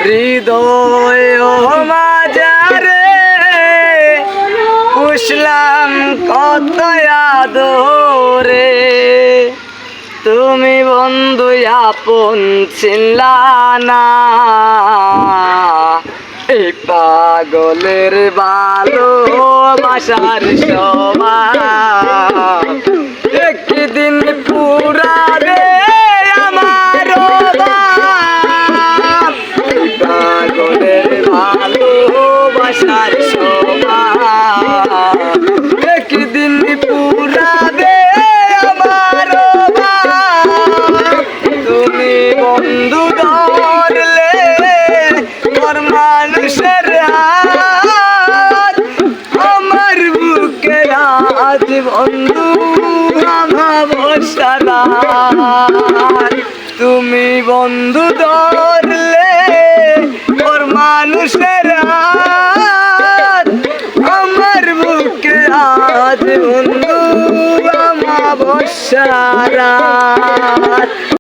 হৃদয় মাঝারে পুষলাম কত আদরে, তুমি বন্ধু আপন চিনলা না। এই পাগলের ভালোবাসার সমান একদিন পুরাবে আমার বাপ। পাগলের ভালোবাসার সমান একদিন পুরাবে আমার বাপ। তুমি বন্ধু ধরলে তোর মানুষের হাত, আমার বুকে আজ বন্ধু ভালোবাসার হাত। তুমি বন্ধু ধরলে তোর মানুষের হাত, আমার বুকে আজ বন্ধু ভালোবাসার হাত।